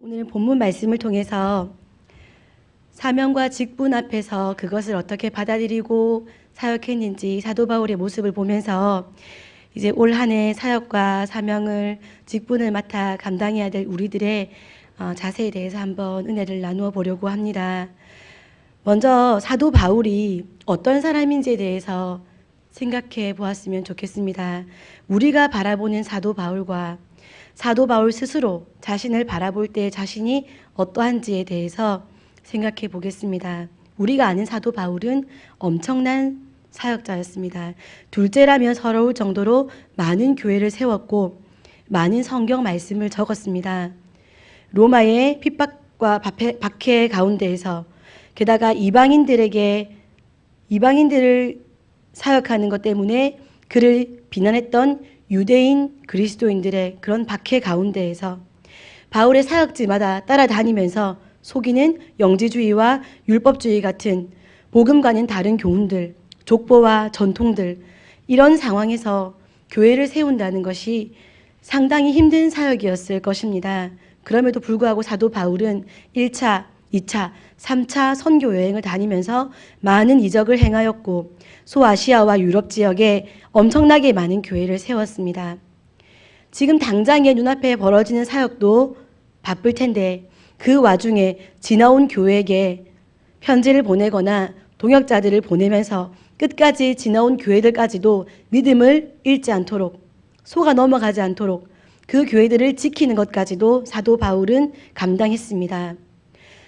오늘 본문 말씀을 통해서 사명과 직분 앞에서 그것을 어떻게 받아들이고 사역했는지 사도 바울의 모습을 보면서 이제 올 한 해 사역과 사명을 직분을 맡아 감당해야 될 우리들의 자세에 대해서 한번 은혜를 나누어 보려고 합니다. 먼저 사도 바울이 어떤 사람인지에 대해서 생각해 보았으면 좋겠습니다. 우리가 바라보는 사도 바울과 사도 바울 스스로 자신을 바라볼 때 자신이 어떠한지에 대해서 생각해 보겠습니다. 우리가 아는 사도 바울은 엄청난 사역자였습니다. 둘째라면 서러울 정도로 많은 교회를 세웠고 많은 성경 말씀을 적었습니다. 로마의 핍박과 박해 가운데에서 게다가 이방인들을 사역하는 것 때문에 그를 비난했던 유대인 그리스도인들의 그런 박해 가운데에서 바울의 사역지마다 따라다니면서 속이는 영지주의와 율법주의 같은 복음과는 다른 교훈들, 족보와 전통들, 이런 상황에서 교회를 세운다는 것이 상당히 힘든 사역이었을 것입니다. 그럼에도 불구하고 사도 바울은 1차, 2차, 3차 선교 여행을 다니면서 많은 이적을 행하였고 소아시아와 유럽 지역에 엄청나게 많은 교회를 세웠습니다. 지금 당장의 눈앞에 벌어지는 사역도 바쁠 텐데 그 와중에 지나온 교회에게 편지를 보내거나 동역자들을 보내면서 끝까지 지나온 교회들까지도 믿음을 잃지 않도록 속아 넘어가지 않도록 그 교회들을 지키는 것까지도 사도 바울은 감당했습니다.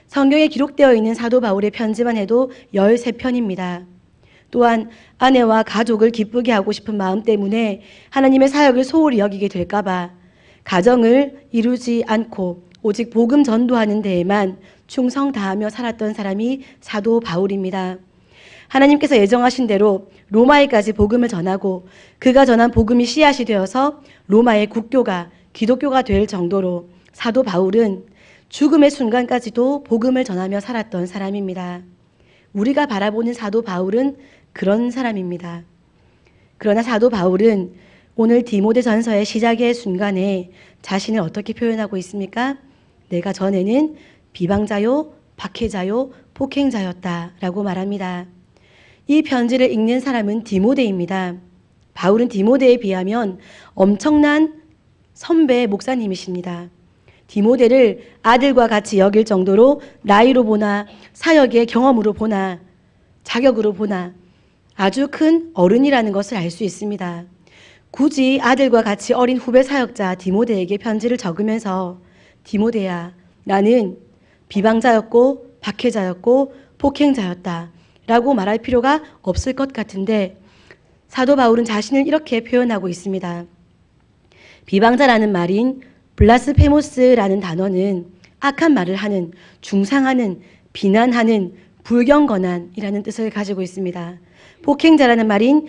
성경에 기록되어 있는 사도 바울의 편지만 해도 13편입니다. 또한 아내와 가족을 기쁘게 하고 싶은 마음 때문에 하나님의 사역을 소홀히 여기게 될까봐 가정을 이루지 않고 오직 복음 전도하는 데에만 충성 다하며 살았던 사람이 사도 바울입니다. 하나님께서 예정하신 대로 로마에까지 복음을 전하고 그가 전한 복음이 씨앗이 되어서 로마의 국교가 기독교가 될 정도로 사도 바울은 죽음의 순간까지도 복음을 전하며 살았던 사람입니다. 우리가 바라보는 사도 바울은 그런 사람입니다. 그러나 사도 바울은 오늘 디모데전서의 시작의 순간에 자신을 어떻게 표현하고 있습니까? 내가 전에는 비방자요, 박해자요, 폭행자였다라고 말합니다. 이 편지를 읽는 사람은 디모데입니다. 바울은 디모데에 비하면 엄청난 선배 목사님이십니다. 디모데를 아들과 같이 여길 정도로 나이로 보나 사역의 경험으로 보나 자격으로 보나 아주 큰 어른이라는 것을 알 수 있습니다. 굳이 아들과 같이 어린 후배 사역자 디모데에게 편지를 적으면서 디모데야, 나는 비방자였고 박해자였고 폭행자였다 라고 말할 필요가 없을 것 같은데 사도 바울은 자신을 이렇게 표현하고 있습니다. 비방자라는 말인 블라스페모스라는 단어는 악한 말을 하는, 중상하는, 비난하는, 불경건한이라는 뜻을 가지고 있습니다. 폭행자라는 말인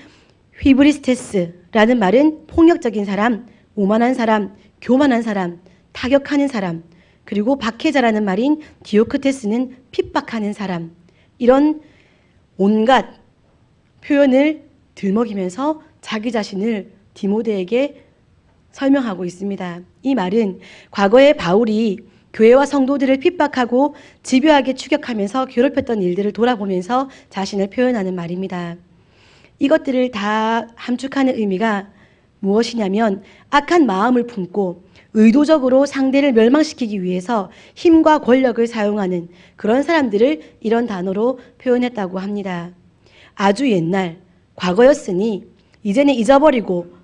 휘브리스테스라는 말은 폭력적인 사람, 오만한 사람, 교만한 사람, 타격하는 사람, 그리고 박해자라는 말인 디오크테스는 핍박하는 사람, 이런 온갖 표현을 들먹이면서 자기 자신을 디모데에게 설명하고 있습니다. 이 말은 과거에 바울이 교회와 성도들을 핍박하고 집요하게 추격하면서 괴롭혔던 일들을 돌아보면서 자신을 표현하는 말입니다. 이것들을 다 함축하는 의미가 무엇이냐면 악한 마음을 품고 의도적으로 상대를 멸망시키기 위해서 힘과 권력을 사용하는 그런 사람들을 이런 단어로 표현했다고 합니다. 아주 옛날 과거였으니 이제는 잊어버리고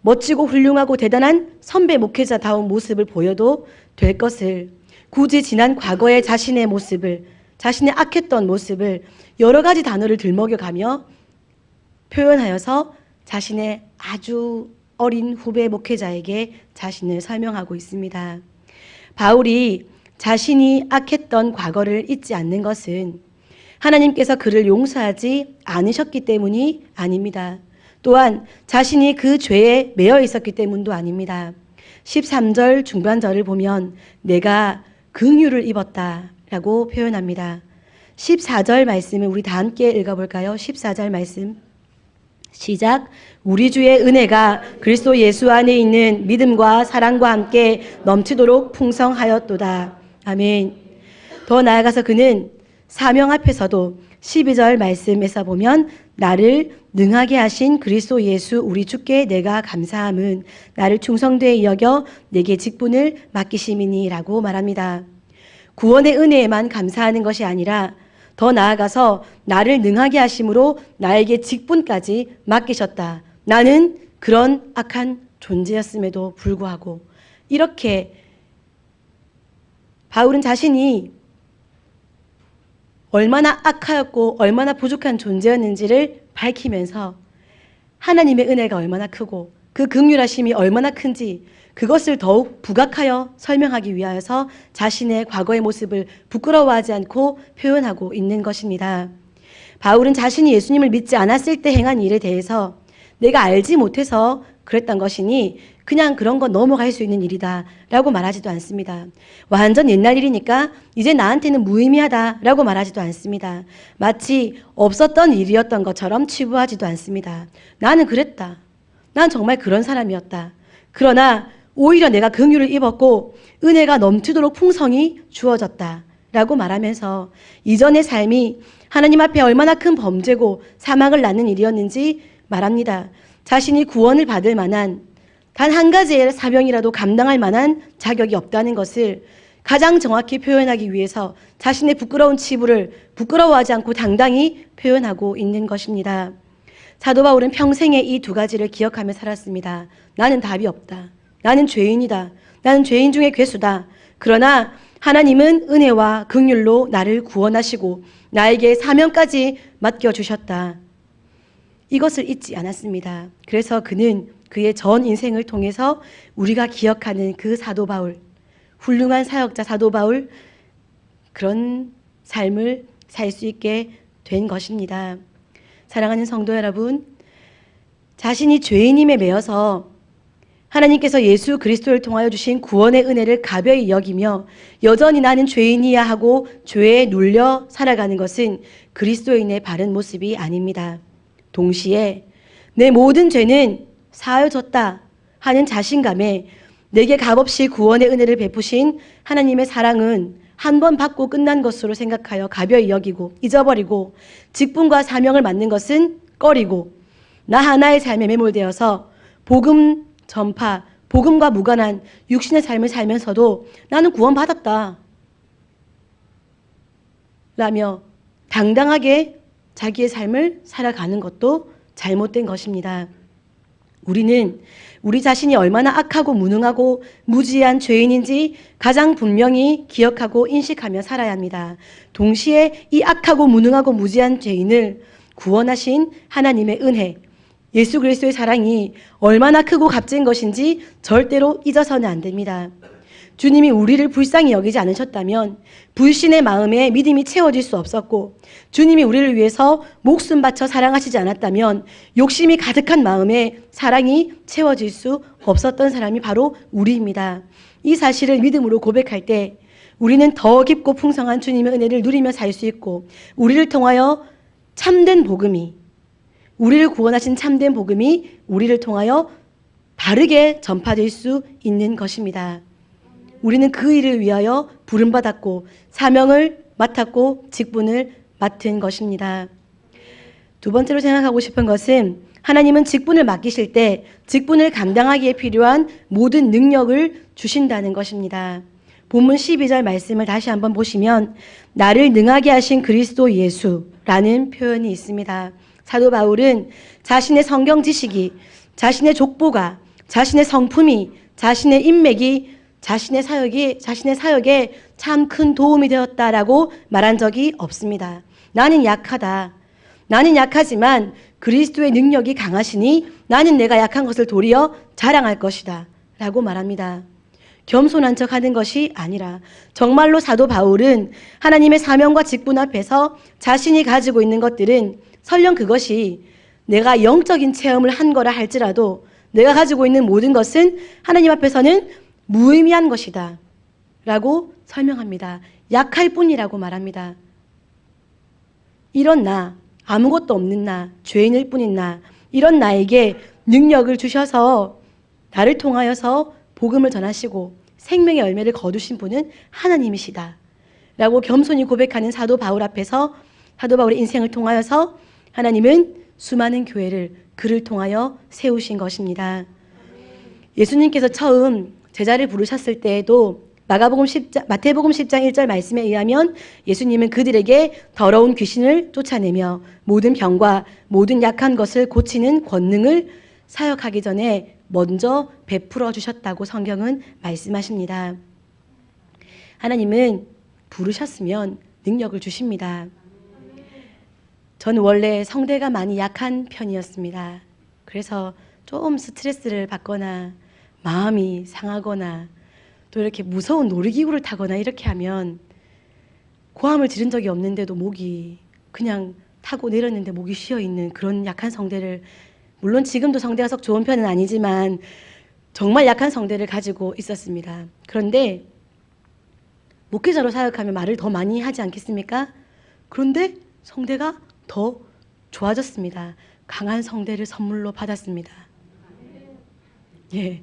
멋지고 훌륭하고 대단한 선배 목회자다운 모습을 보여도 될 것을 굳이 지난 과거의 자신의 모습을, 자신의 악했던 모습을 여러 가지 단어를 들먹여가며 표현하여서 자신의 아주 어린 후배 목회자에게 자신을 설명하고 있습니다. 바울이 자신이 악했던 과거를 잊지 않는 것은 하나님께서 그를 용서하지 않으셨기 때문이 아닙니다. 또한 자신이 그 죄에 매여 있었기 때문도 아닙니다. 13절 중반절을 보면 내가 긍휼을 입었다라고 표현합니다. 14절 말씀을 우리 다 함께 읽어볼까요? 14절 말씀 시작. 우리 주의 은혜가 그리스도 예수 안에 있는 믿음과 사랑과 함께 넘치도록 풍성하였도다. 아멘. 더 나아가서 그는 사명 앞에서도 12절 말씀에서 보면 나를 능하게 하신 그리스도 예수 우리 주께 내가 감사함은 나를 충성되이 여겨 내게 직분을 맡기심이니라고 말합니다. 구원의 은혜에만 감사하는 것이 아니라 더 나아가서 나를 능하게 하심으로 나에게 직분까지 맡기셨다. 나는 그런 악한 존재였음에도 불구하고 이렇게 바울은 자신이 얼마나 악하였고 얼마나 부족한 존재였는지를 밝히면서 하나님의 은혜가 얼마나 크고 그 긍휼하심이 얼마나 큰지 그것을 더욱 부각하여 설명하기 위하여서 자신의 과거의 모습을 부끄러워하지 않고 표현하고 있는 것입니다. 바울은 자신이 예수님을 믿지 않았을 때 행한 일에 대해서 내가 알지 못해서 그랬던 것이니 그냥 그런 건 넘어갈 수 있는 일이다 라고 말하지도 않습니다. 완전 옛날 일이니까 이제 나한테는 무의미하다 라고 말하지도 않습니다. 마치 없었던 일이었던 것처럼 치부하지도 않습니다. 나는 그랬다. 난 정말 그런 사람이었다. 그러나 오히려 내가 긍휼을 입었고 은혜가 넘치도록 풍성이 주어졌다 라고 말하면서 이전의 삶이 하나님 앞에 얼마나 큰 범죄고 사망을 낳는 일이었는지 말합니다. 자신이 구원을 받을 만한 단 한 가지의 사명이라도 감당할 만한 자격이 없다는 것을 가장 정확히 표현하기 위해서 자신의 부끄러운 치부를 부끄러워하지 않고 당당히 표현하고 있는 것입니다. 사도 바울은 평생에 이 두 가지를 기억하며 살았습니다. 나는 답이 없다. 나는 죄인이다. 나는 죄인 중에 괴수다. 그러나 하나님은 은혜와 긍휼로 나를 구원하시고 나에게 사명까지 맡겨주셨다. 이것을 잊지 않았습니다. 그래서 그는 그의 전 인생을 통해서 우리가 기억하는 그 사도 바울, 훌륭한 사역자 사도 바울, 그런 삶을 살 수 있게 된 것입니다. 사랑하는 성도 여러분, 자신이 죄인임에 매여서 하나님께서 예수 그리스도를 통하여 주신 구원의 은혜를 가벼이 여기며 여전히 나는 죄인이야 하고 죄에 눌려 살아가는 것은 그리스도인의 바른 모습이 아닙니다. 동시에 내 모든 죄는 사하여졌다 하는 자신감에 내게 값없이 구원의 은혜를 베푸신 하나님의 사랑은 한 번 받고 끝난 것으로 생각하여 가벼이 여기고 잊어버리고 직분과 사명을 맡는 것은 꺼리고 나 하나의 삶에 매몰되어서 복음 전파, 복음과 무관한 육신의 삶을 살면서도 나는 구원받았다 라며 당당하게 자기의 삶을 살아가는 것도 잘못된 것입니다. 우리는 우리 자신이 얼마나 악하고 무능하고 무지한 죄인인지 가장 분명히 기억하고 인식하며 살아야 합니다. 동시에 이 악하고 무능하고 무지한 죄인을 구원하신 하나님의 은혜, 예수 그리스도의 사랑이 얼마나 크고 값진 것인지 절대로 잊어서는 안 됩니다. 주님이 우리를 불쌍히 여기지 않으셨다면 불신의 마음에 믿음이 채워질 수 없었고 주님이 우리를 위해서 목숨 바쳐 사랑하시지 않았다면 욕심이 가득한 마음에 사랑이 채워질 수 없었던 사람이 바로 우리입니다. 이 사실을 믿음으로 고백할 때 우리는 더 깊고 풍성한 주님의 은혜를 누리며 살 수 있고 우리를 통하여 참된 복음이 우리를 구원하신 참된 복음이 우리를 통하여 바르게 전파될 수 있는 것입니다. 우리는 그 일을 위하여 부름받았고 사명을 맡았고 직분을 맡은 것입니다. 두 번째로 생각하고 싶은 것은 하나님은 직분을 맡기실 때 직분을 감당하기에 필요한 모든 능력을 주신다는 것입니다. 본문 12절 말씀을 다시 한번 보시면 나를 능하게 하신 그리스도 예수라는 표현이 있습니다. 사도 바울은 자신의 성경 지식이, 자신의 족보가, 자신의 성품이, 자신의 인맥이 자신의 사역에 참 큰 도움이 되었다라고 말한 적이 없습니다. 나는 약하다. 나는 약하지만 그리스도의 능력이 강하시니 나는 내가 약한 것을 도리어 자랑할 것이다 라고 말합니다. 겸손한 척 하는 것이 아니라 정말로 사도 바울은 하나님의 사명과 직분 앞에서 자신이 가지고 있는 것들은 설령 그것이 내가 영적인 체험을 한 거라 할지라도 내가 가지고 있는 모든 것은 하나님 앞에서는 무의미한 것이다 라고 설명합니다. 약할 뿐이라고 말합니다. 이런 나, 아무것도 없는 나, 죄인일 뿐인 나, 이런 나에게 능력을 주셔서 나를 통하여서 복음을 전하시고 생명의 열매를 거두신 분은 하나님이시다 라고 겸손히 고백하는 사도 바울 앞에서 사도 바울의 인생을 통하여서 하나님은 수많은 교회를 그를 통하여 세우신 것입니다. 예수님께서 처음 제자를 부르셨을 때에도 마태복음 10장 1절 말씀에 의하면 예수님은 그들에게 더러운 귀신을 쫓아내며 모든 병과 모든 약한 것을 고치는 권능을 사역하기 전에 먼저 베풀어 주셨다고 성경은 말씀하십니다. 하나님은 부르셨으면 능력을 주십니다. 저는 원래 성대가 많이 약한 편이었습니다. 그래서 좀 스트레스를 받거나 마음이 상하거나 또 이렇게 무서운 놀이기구를 타거나 이렇게 하면 고함을 지른 적이 없는데도 목이 그냥 타고 내렸는데 목이 쉬어있는 그런 약한 성대를, 물론 지금도 성대가 썩 좋은 편은 아니지만 정말 약한 성대를 가지고 있었습니다. 그런데 목회자로 사역하면 말을 더 많이 하지 않겠습니까? 그런데 성대가 더 좋아졌습니다. 강한 성대를 선물로 받았습니다. 예.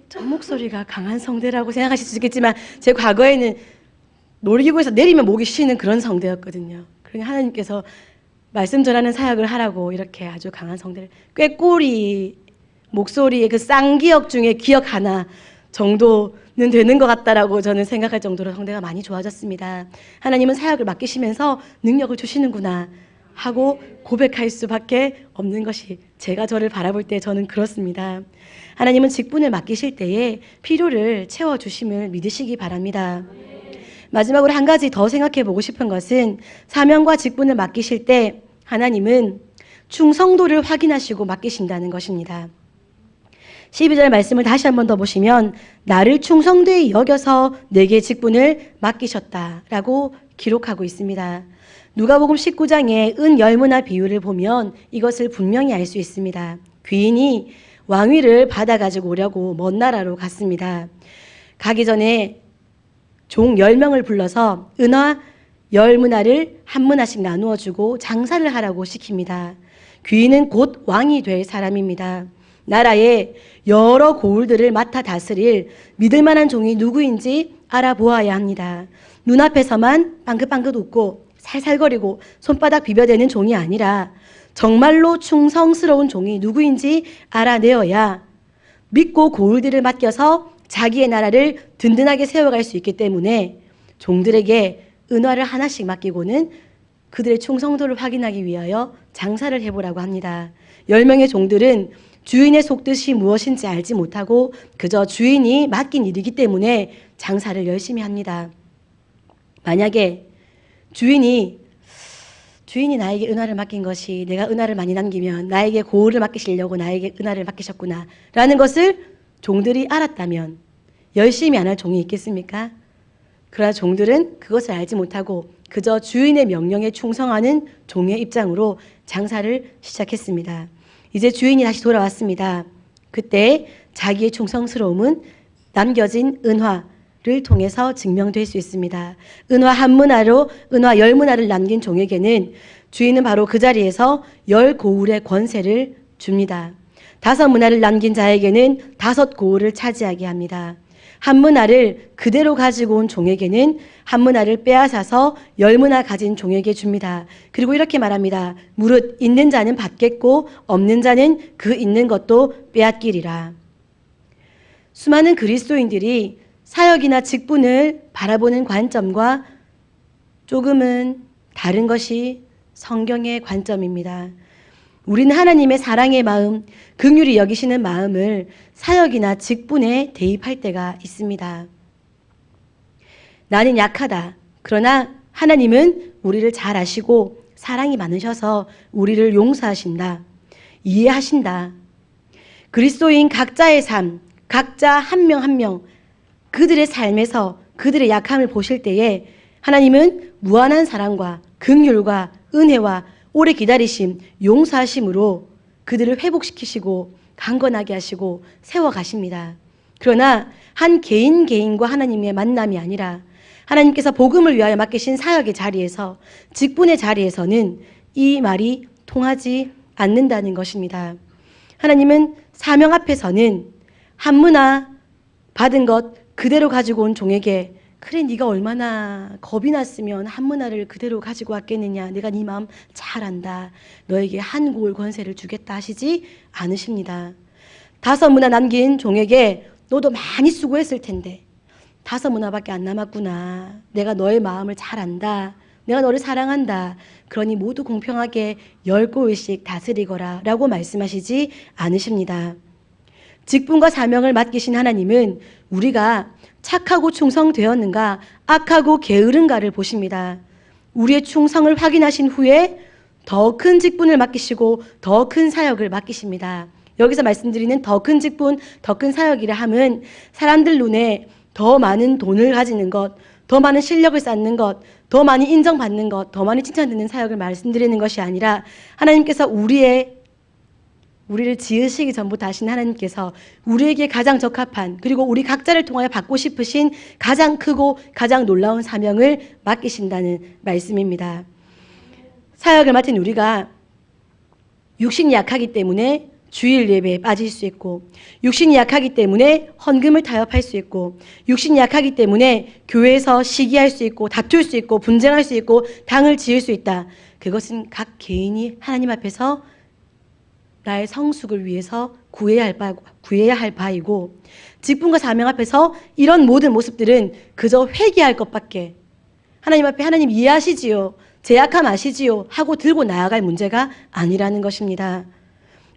저 목소리가 강한 성대라고 생각하실 수 있겠지만 제 과거에는 놀이기구에서 내리면 목이 쉬는 그런 성대였거든요. 그러니 하나님께서 말씀 전하는 사역을 하라고 이렇게 아주 강한 성대를, 꾀꼬리 목소리의 그 쌍기역 중에 기역 하나 정도는 되는 것 같다라고 저는 생각할 정도로 성대가 많이 좋아졌습니다. 하나님은 사역을 맡기시면서 능력을 주시는구나 하고 고백할 수밖에 없는 것이 제가 저를 바라볼 때 저는 그렇습니다. 하나님은 직분을 맡기실 때에 필요를 채워주심을 믿으시기 바랍니다. 마지막으로 한 가지 더 생각해 보고 싶은 것은 사명과 직분을 맡기실 때 하나님은 충성도를 확인하시고 맡기신다는 것입니다. 12절 말씀을 다시 한 번 더 보시면 나를 충성되이 여겨서 내게 직분을 맡기셨다라고 기록하고 있습니다. 누가복음 19장의 은 열무나 비유를 보면 이것을 분명히 알 수 있습니다. 귀인이 왕위를 받아가지고 오려고 먼 나라로 갔습니다. 가기 전에 종 10명을 불러서 은화 10문화를 한 문화씩 나누어 주고 장사를 하라고 시킵니다. 귀인은 곧 왕이 될 사람입니다. 나라의 여러 고을들을 맡아 다스릴 믿을 만한 종이 누구인지 알아보아야 합니다. 눈앞에서만 빵긋빵긋 웃고 살살거리고 손바닥 비벼대는 종이 아니라 정말로 충성스러운 종이 누구인지 알아내어야 믿고 고을들을 맡겨서 자기의 나라를 든든하게 세워갈 수 있기 때문에 종들에게 은화를 하나씩 맡기고는 그들의 충성도를 확인하기 위하여 장사를 해보라고 합니다. 10명의 종들은 주인의 속뜻이 무엇인지 알지 못하고 그저 주인이 맡긴 일이기 때문에 장사를 열심히 합니다. 만약에 주인이 나에게 은화를 맡긴 것이 내가 은화를 많이 남기면 나에게 고을을 맡기시려고 나에게 은화를 맡기셨구나 라는 것을 종들이 알았다면 열심히 안 할 종이 있겠습니까? 그러나 종들은 그것을 알지 못하고 그저 주인의 명령에 충성하는 종의 입장으로 장사를 시작했습니다. 이제 주인이 다시 돌아왔습니다. 그때 자기의 충성스러움은 남겨진 은화를 통해서 증명될 수 있습니다. 은화 한 문화로 은화 10문화를 남긴 종에게는 주인은 바로 그 자리에서 10고울의 권세를 줍니다. 5문화를 남긴 자에게는 5고울을 차지하게 합니다. 한 문화를 그대로 가지고 온 종에게는 한 문화를 빼앗아서 10문화 가진 종에게 줍니다. 그리고 이렇게 말합니다. 무릇 있는 자는 받겠고 없는 자는 그 있는 것도 빼앗기리라. 수많은 그리스도인들이 사역이나 직분을 바라보는 관점과 조금은 다른 것이 성경의 관점입니다. 우리는 하나님의 사랑의 마음, 긍휼히 여기시는 마음을 사역이나 직분에 대입할 때가 있습니다. 나는 약하다. 그러나 하나님은 우리를 잘 아시고 사랑이 많으셔서 우리를 용서하신다. 이해하신다. 그리스도인 각자의 삶, 각자 한 명 한 명 그들의 삶에서 그들의 약함을 보실 때에 하나님은 무한한 사랑과 긍휼과 은혜와 오래 기다리심, 용서하심으로 그들을 회복시키시고 강건하게 하시고 세워가십니다. 그러나 한 개인과 하나님의 만남이 아니라 하나님께서 복음을 위하여 맡기신 사역의 자리에서 직분의 자리에서는 이 말이 통하지 않는다는 것입니다. 하나님은 사명 앞에서는 한 문화 받은 것 그대로 가지고 온 종에게 그래 네가 얼마나 겁이 났으면 한 문화를 그대로 가지고 왔겠느냐. 내가 네 마음 잘 안다. 너에게 한 고을 권세를 주겠다 하시지 않으십니다. 5문화 남긴 종에게 너도 많이 수고했을 텐데 5문화밖에 안 남았구나. 내가 너의 마음을 잘 안다. 내가 너를 사랑한다. 그러니 모두 공평하게 10고을씩 다스리거라 라고 말씀하시지 않으십니다. 직분과 사명을 맡기신 하나님은 우리가 착하고 충성되었는가 악하고 게으른가를 보십니다. 우리의 충성을 확인하신 후에 더 큰 직분을 맡기시고 더 큰 사역을 맡기십니다. 여기서 말씀드리는 더 큰 직분, 더 큰 사역이라 함은 사람들 눈에 더 많은 돈을 가지는 것, 더 많은 실력을 쌓는 것, 더 많이 인정받는 것, 더 많이 칭찬받는 사역을 말씀드리는 것이 아니라 하나님께서 우리를 지으시기 전부터 하신 하나님께서 우리에게 가장 적합한 그리고 우리 각자를 통하여 받고 싶으신 가장 크고 가장 놀라운 사명을 맡기신다는 말씀입니다. 사역을 맡은 우리가 육신이 약하기 때문에 주일 예배에 빠질 수 있고 육신이 약하기 때문에 헌금을 타협할 수 있고 육신이 약하기 때문에 교회에서 시기할 수 있고 다툴 수 있고 분쟁할 수 있고 당을 지을 수 있다. 그것은 각 개인이 하나님 앞에서 나의 성숙을 위해서 구해야 할 바이고 직분과 사명 앞에서 이런 모든 모습들은 그저 회개할 것밖에 하나님 앞에 하나님 이해하시지요. 제 약함 아시지요. 하고 들고 나아갈 문제가 아니라는 것입니다.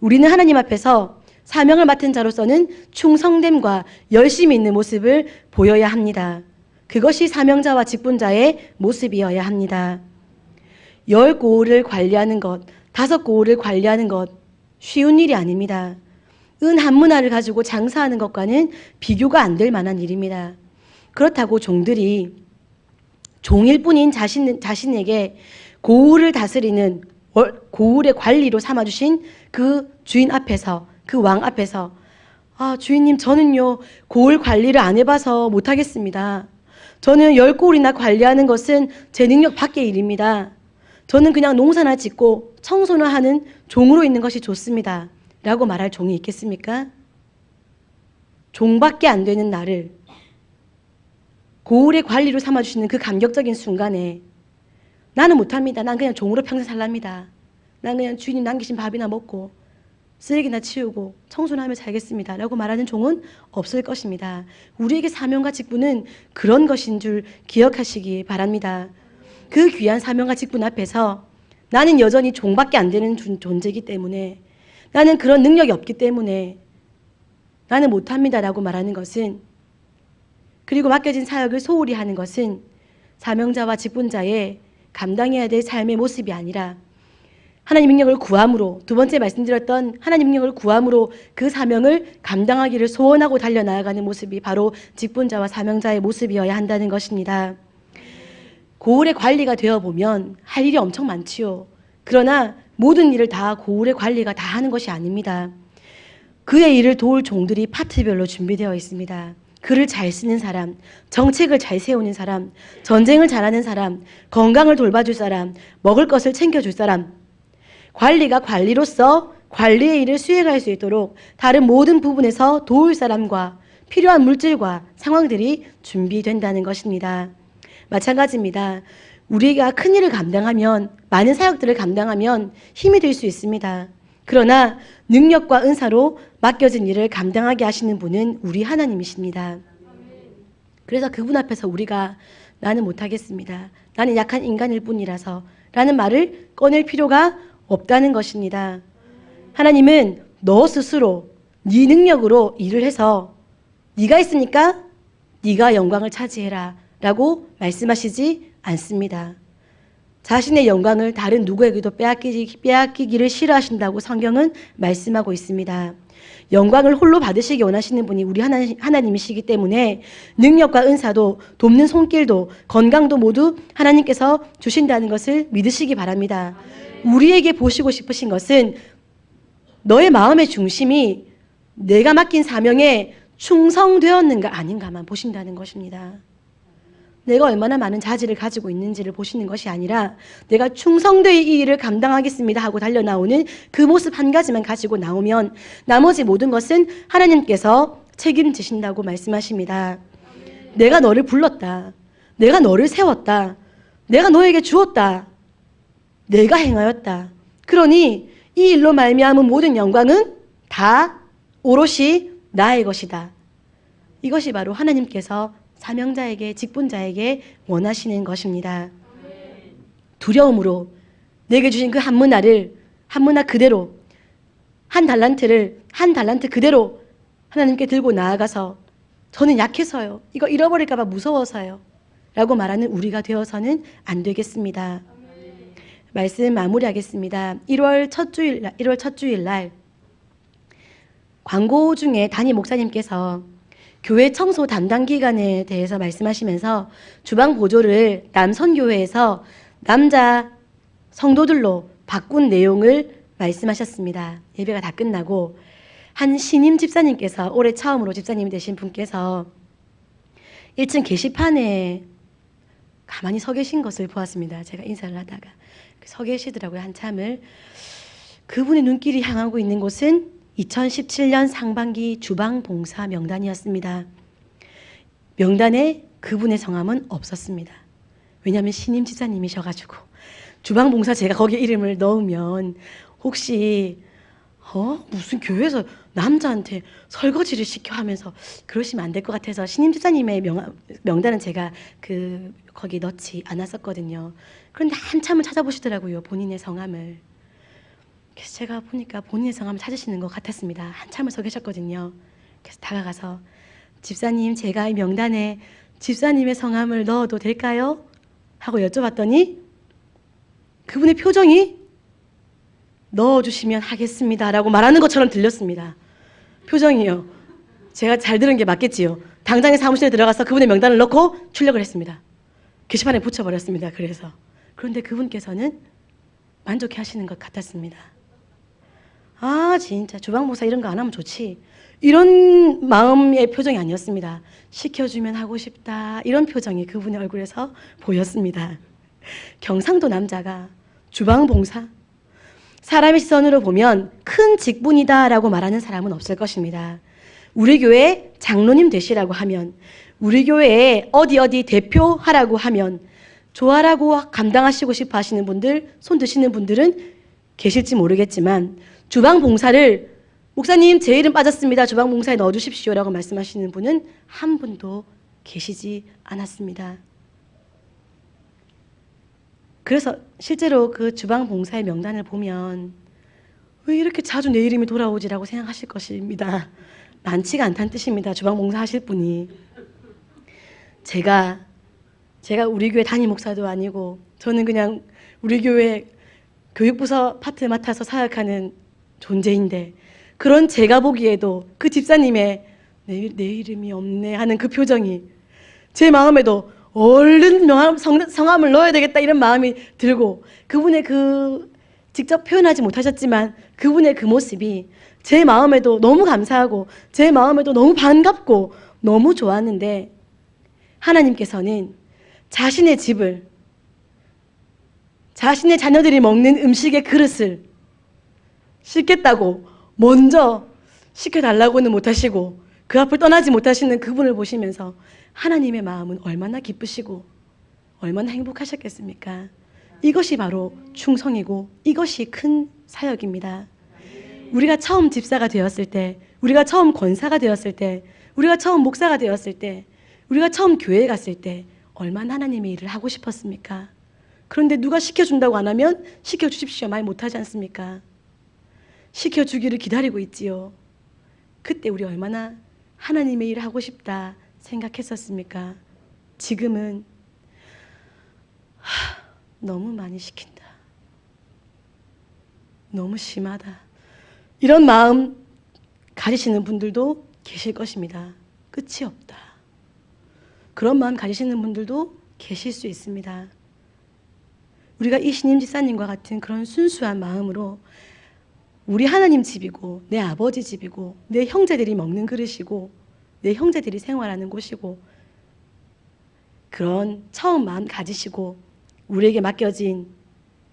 우리는 하나님 앞에서 사명을 맡은 자로서는 충성됨과 열심이 있는 모습을 보여야 합니다. 그것이 사명자와 직분자의 모습이어야 합니다. 10고을을 관리하는 것, 5고을을 관리하는 것 쉬운 일이 아닙니다. 은 한 문화를 가지고 장사하는 것과는 비교가 안 될 만한 일입니다. 그렇다고 종들이 종일 뿐인 자신에게 고을을 다스리는 고을의 관리로 삼아주신 그 주인 앞에서 그 왕 앞에서 주인님 저는요 고을 관리를 안 해봐서 못하겠습니다. 저는 10고을이나 관리하는 것은 제 능력 밖의 일입니다. 저는 그냥 농사나 짓고 청소나 하는 종으로 있는 것이 좋습니다. 라고 말할 종이 있겠습니까? 종밖에 안 되는 나를 고을의 관리로 삼아주시는 그 감격적인 순간에 나는 못합니다. 난 그냥 종으로 평생 살랍니다. 난 그냥 주인님 남기신 밥이나 먹고 쓰레기나 치우고 청소나 하며 살겠습니다. 라고 말하는 종은 없을 것입니다. 우리에게 사명과 직분은 그런 것인 줄 기억하시기 바랍니다. 그 귀한 사명과 직분 앞에서 나는 여전히 종밖에 안 되는 존재이기 때문에 나는 그런 능력이 없기 때문에 나는 못합니다 라고 말하는 것은 그리고 맡겨진 사역을 소홀히 하는 것은 사명자와 직분자의 감당해야 될 삶의 모습이 아니라 하나님 능력을 구함으로 두 번째 말씀드렸던 하나님 능력을 구함으로 그 사명을 감당하기를 소원하고 달려나아가는 모습이 바로 직분자와 사명자의 모습이어야 한다는 것입니다. 고을의 관리가 되어보면 할 일이 엄청 많지요. 그러나 모든 일을 다 고을의 관리가 다 하는 것이 아닙니다. 그의 일을 도울 종들이 파트별로 준비되어 있습니다. 글을 잘 쓰는 사람, 정책을 잘 세우는 사람, 전쟁을 잘하는 사람, 건강을 돌봐줄 사람, 먹을 것을 챙겨줄 사람, 관리가 관리로서 관리의 일을 수행할 수 있도록 다른 모든 부분에서 도울 사람과 필요한 물질과 상황들이 준비된다는 것입니다. 마찬가지입니다. 우리가 큰 일을 감당하면 많은 사역들을 감당하면 힘이 될 수 있습니다. 그러나 능력과 은사로 맡겨진 일을 감당하게 하시는 분은 우리 하나님이십니다. 그래서 그분 앞에서 우리가 나는 못하겠습니다. 나는 약한 인간일 뿐이라서 라는 말을 꺼낼 필요가 없다는 것입니다. 하나님은 너 스스로 네 능력으로 일을 해서 네가 있으니까 네가 영광을 차지해라 라고 말씀하시지 않습니다. 자신의 영광을 다른 누구에게도 빼앗기기를 싫어하신다고 성경은 말씀하고 있습니다. 영광을 홀로 받으시기 원하시는 분이 우리 하나님이시기 때문에 능력과 은사도 돕는 손길도 건강도 모두 하나님께서 주신다는 것을 믿으시기 바랍니다. 우리에게 보시고 싶으신 것은 너의 마음의 중심이 내가 맡긴 사명에 충성되었는가 아닌가만 보신다는 것입니다. 내가 얼마나 많은 자질을 가지고 있는지를 보시는 것이 아니라 내가 충성되이 이 일을 감당하겠습니다 하고 달려나오는 그 모습 한 가지만 가지고 나오면 나머지 모든 것은 하나님께서 책임지신다고 말씀하십니다. 내가 너를 불렀다. 내가 너를 세웠다. 내가 너에게 주었다. 내가 행하였다. 그러니 이 일로 말미암은 모든 영광은 다 오롯이 나의 것이다. 이것이 바로 하나님께서 사명자에게, 직분자에게 원하시는 것입니다. 두려움으로 내게 주신 그 한 문화 그대로, 한 달란트 그대로 하나님께 들고 나아가서 저는 약해서요, 이거 잃어버릴까 봐 무서워서요 라고 말하는 우리가 되어서는 안 되겠습니다. 말씀 마무리하겠습니다. 1월 첫 주일 날 광고 중에 담임 목사님께서 교회 청소 담당 기간에 대해서 말씀하시면서 주방 보조를 남선교회에서 남자 성도들로 바꾼 내용을 말씀하셨습니다. 예배가 다 끝나고 한 신임 집사님께서, 올해 처음으로 집사님이 되신 분께서 1층 게시판에 가만히 서 계신 것을 보았습니다. 제가 인사를 하다가 서 계시더라고요. 한참을. 그분의 눈길이 향하고 있는 곳은 2017년 상반기 주방봉사 명단이었습니다. 명단에 그분의 성함은 없었습니다. 왜냐하면 신임 집사님이셔가지고 주방봉사 제가 거기에 이름을 넣으면 혹시 무슨 교회에서 남자한테 설거지를 시켜 하면서 그러시면 안 될 것 같아서 신임 집사님의 명단은 제가 거기 넣지 않았었거든요. 그런데 한참을 찾아보시더라고요. 본인의 성함을. 그래서 제가 보니까 본인의 성함을 찾으시는 것 같았습니다. 한참을 서 계셨거든요. 그래서 다가가서 집사님, 제가 이 명단에 집사님의 성함을 넣어도 될까요? 하고 여쭤봤더니 그분의 표정이 넣어주시면 하겠습니다 라고 말하는 것처럼 들렸습니다. 표정이요. 제가 잘 들은 게 맞겠지요. 당장에 사무실에 들어가서 그분의 명단을 넣고 출력을 했습니다. 게시판에 붙여버렸습니다. 그런데 그분께서는 만족해 하시는 것 같았습니다. 아, 진짜 주방봉사 이런 거 안 하면 좋지, 이런 마음의 표정이 아니었습니다. 시켜주면 하고 싶다, 이런 표정이 그분의 얼굴에서 보였습니다. 경상도 남자가 주방봉사? 사람의 시선으로 보면 큰 직분이다 라고 말하는 사람은 없을 것입니다. 우리 교회 장로님 되시라고 하면, 우리 교회에 어디 대표하라고 하면, 좋아라고 감당하시고 싶어 하시는 분들, 손 드시는 분들은 계실지 모르겠지만, 주방봉사를 목사님 제 이름 빠졌습니다, 주방봉사에 넣어주십시오 라고 말씀하시는 분은 한 분도 계시지 않았습니다. 그래서 실제로 그 주방봉사의 명단을 보면 왜 이렇게 자주 내 이름이 돌아오지라고 생각하실 것입니다. 많지가 않다는 뜻입니다. 주방봉사 하실 분이. 제가 우리 교회 담임 목사도 아니고, 저는 그냥 우리 교회 교육부서 파트 맡아서 사역하는 존재인데, 그런 제가 보기에도 그 집사님의 내 이름이 없네 하는 그 표정이 제 마음에도 얼른 성함을 넣어야 되겠다 이런 마음이 들고, 그분의 직접 표현하지 못하셨지만 그분의 그 모습이 제 마음에도 너무 감사하고 제 마음에도 너무 반갑고 너무 좋았는데, 하나님께서는 자신의 집을, 자신의 자녀들이 먹는 음식의 그릇을 씻겠다고 먼저 시켜달라고는 못하시고 그 앞을 떠나지 못하시는 그분을 보시면서 하나님의 마음은 얼마나 기쁘시고 얼마나 행복하셨겠습니까? 이것이 바로 충성이고 이것이 큰 사역입니다. 우리가 처음 집사가 되었을 때, 우리가 처음 권사가 되었을 때, 우리가 처음 목사가 되었을 때, 우리가 처음 교회에 갔을 때 얼마나 하나님의 일을 하고 싶었습니까? 그런데 누가 시켜준다고 안 하면 시켜주십시오 말 못하지 않습니까? 시켜주기를 기다리고 있지요. 그때 우리 얼마나 하나님의 일을 하고 싶다 생각했었습니까? 지금은 너무 많이 시킨다, 너무 심하다, 이런 마음 가지시는 분들도 계실 것입니다. 끝이 없다, 그런 마음 가지시는 분들도 계실 수 있습니다. 우리가 이 신임 집사님과 같은 그런 순수한 마음으로 우리 하나님 집이고 내 아버지 집이고 내 형제들이 먹는 그릇이고 내 형제들이 생활하는 곳이고, 그런 처음 마음 가지시고 우리에게 맡겨진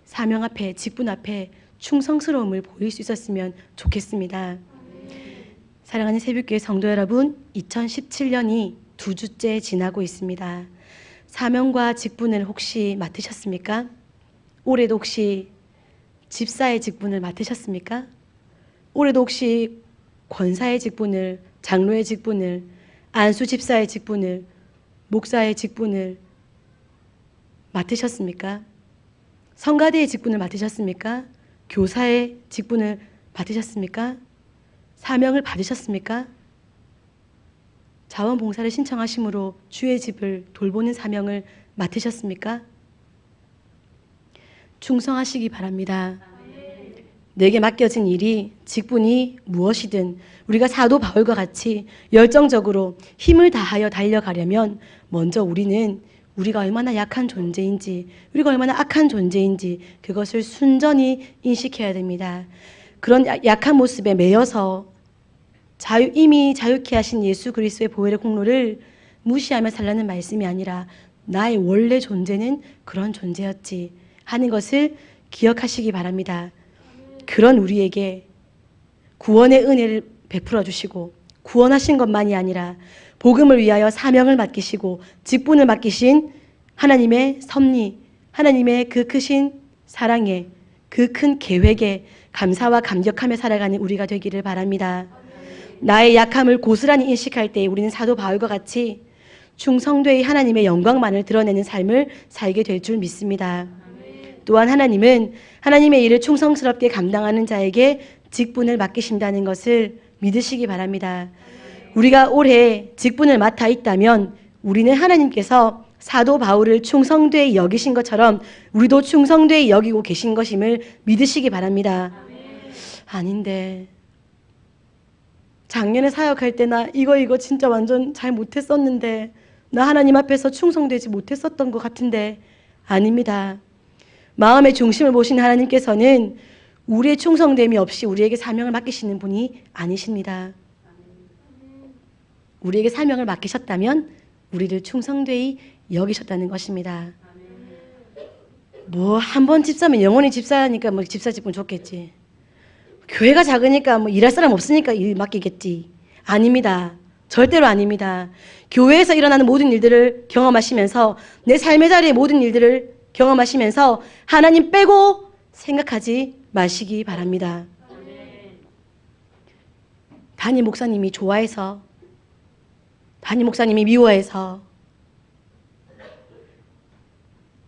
사명 앞에, 직분 앞에 충성스러움을 보일 수 있었으면 좋겠습니다. 사랑하는 새벽교회 성도 여러분, 2017년이 2주째 지나고 있습니다. 사명과 직분을 혹시 맡으셨습니까? 올해도 혹시 집사의 직분을 맡으셨습니까? 올해도 혹시 권사의 직분을, 장로의 직분을, 안수 집사의 직분을, 목사의 직분을 맡으셨습니까? 성가대의 직분을 맡으셨습니까? 교사의 직분을 맡으셨습니까? 사명을 받으셨습니까? 자원봉사를 신청하심으로 주의 집을 돌보는 사명을 맡으셨습니까? 충성하시기 바랍니다. 내게 맡겨진 일이, 직분이 무엇이든 우리가 사도 바울과 같이 열정적으로 힘을 다하여 달려가려면 먼저 우리가 얼마나 약한 존재인지, 우리가 얼마나 악한 존재인지 그것을 순전히 인식해야 됩니다. 그런 약한 모습에 매여서 이미 자유케 하신 예수 그리스도의 보혈의 공로를 무시하며 살라는 말씀이 아니라 나의 원래 존재는 그런 존재였지 하는 것을 기억하시기 바랍니다. 그런 우리에게 구원의 은혜를 베풀어 주시고 구원하신 것만이 아니라 복음을 위하여 사명을 맡기시고 직분을 맡기신 하나님의 섭리, 하나님의 그 크신 사랑에, 그 큰 계획에 감사와 감격하며 살아가는 우리가 되기를 바랍니다. 나의 약함을 고스란히 인식할 때 우리는 사도 바울과 같이 충성되이 하나님의 영광만을 드러내는 삶을 살게 될 줄 믿습니다. 또한 하나님은 하나님의 일을 충성스럽게 감당하는 자에게 직분을 맡기신다는 것을 믿으시기 바랍니다. 우리가 올해 직분을 맡아 있다면 우리는 하나님께서 사도 바울을 충성되이 여기신 것처럼 우리도 충성되이 여기고 계신 것임을 믿으시기 바랍니다. 아닌데 작년에 사역할 때 나 이거 진짜 완전 잘 못했었는데 나 하나님 앞에서 충성되지 못했었던 것 같은데 아닙니다. 마음의 중심을 보신 하나님께서는 우리의 충성됨이 없이 우리에게 사명을 맡기시는 분이 아니십니다. 우리에게 사명을 맡기셨다면 우리를 충성되이 여기셨다는 것입니다. 뭐 한 번 집사면 영원히 집사니까 뭐 집사 직분 좋겠지. 교회가 작으니까 뭐 일할 사람 없으니까 일 맡기겠지. 아닙니다. 절대로 아닙니다. 교회에서 일어나는 모든 일들을 경험하시면서 내 삶의 자리의 모든 일들을 경험하시면서 하나님 빼고 생각하지 마시기 바랍니다. 담임 목사님이 좋아해서, 담임 목사님이 미워해서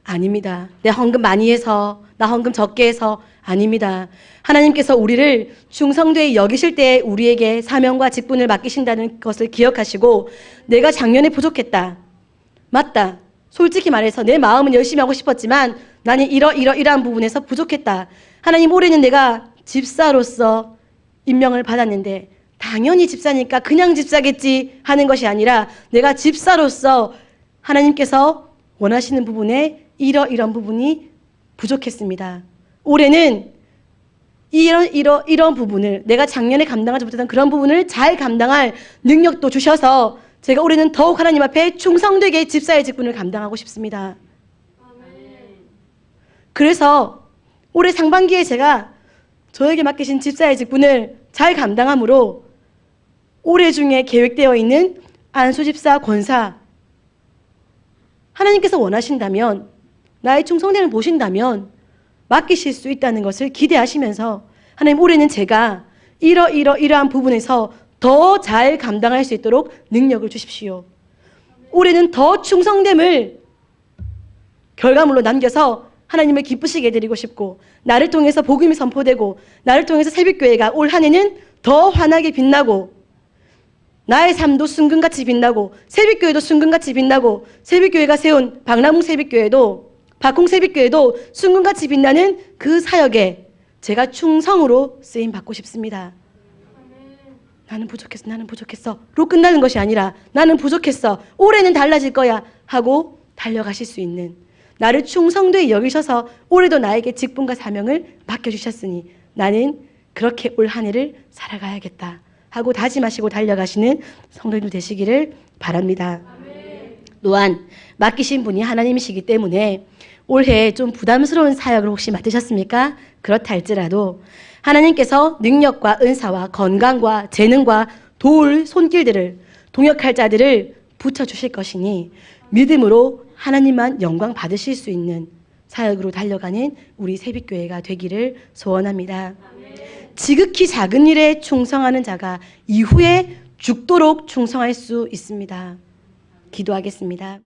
아닙니다. 내 헌금 많이 해서, 나 헌금 적게 해서 아닙니다. 하나님께서 우리를 충성되이 여기실 때 우리에게 사명과 직분을 맡기신다는 것을 기억하시고 내가 작년에 부족했다. 맞다. 솔직히 말해서 내 마음은 열심히 하고 싶었지만 나는 이러한 부분에서 부족했다. 하나님 올해는 내가 집사로서 임명을 받았는데 당연히 집사니까 그냥 집사겠지 하는 것이 아니라 내가 집사로서 하나님께서 원하시는 부분에 이런 부분이 부족했습니다. 올해는 이런 부분을 내가 작년에 감당하지 못했던 그런 부분을 잘 감당할 능력도 주셔서 제가 올해는 더욱 하나님 앞에 충성되게 집사의 직분을 감당하고 싶습니다. 그래서 올해 상반기에 제가 저에게 맡기신 집사의 직분을 잘 감당함으로 올해 중에 계획되어 있는 안수집사 권사 하나님께서 원하신다면 나의 충성됨을 보신다면 맡기실 수 있다는 것을 기대하시면서 하나님 올해는 제가 이러한 부분에서 더 잘 감당할 수 있도록 능력을 주십시오. 올해는 더 충성됨을 결과물로 남겨서 하나님을 기쁘시게 해드리고 싶고 나를 통해서 복음이 선포되고 나를 통해서 새벽교회가 올 한 해는 더 환하게 빛나고 나의 삶도 순금같이 빛나고 새벽교회도 순금같이 빛나고 새벽교회가 세운 박람웅 새벽교회도 박홍 새벽교회도 순금같이 빛나는 그 사역에 제가 충성으로 쓰임 받고 싶습니다. 나는 부족했어로 끝나는 것이 아니라 나는 부족했어. 올해는 달라질 거야 하고 달려가실 수 있는 나를 충성되이 여기셔서 올해도 나에게 직분과 사명을 맡겨주셨으니 나는 그렇게 올 한 해를 살아가야겠다 하고 다짐하시고 달려가시는 성도들 되시기를 바랍니다. 또한 맡기신 분이 하나님이시기 때문에 올해 좀 부담스러운 사역을 혹시 맡으셨습니까? 그렇다 할지라도 하나님께서 능력과 은사와 건강과 재능과 도울 손길들을, 동역할 자들을 붙여주실 것이니 믿음으로 하나님만 영광 받으실 수 있는 사역으로 달려가는 우리 새빛교회가 되기를 소원합니다. 지극히 작은 일에 충성하는 자가 이후에 죽도록 충성할 수 있습니다. 기도하겠습니다.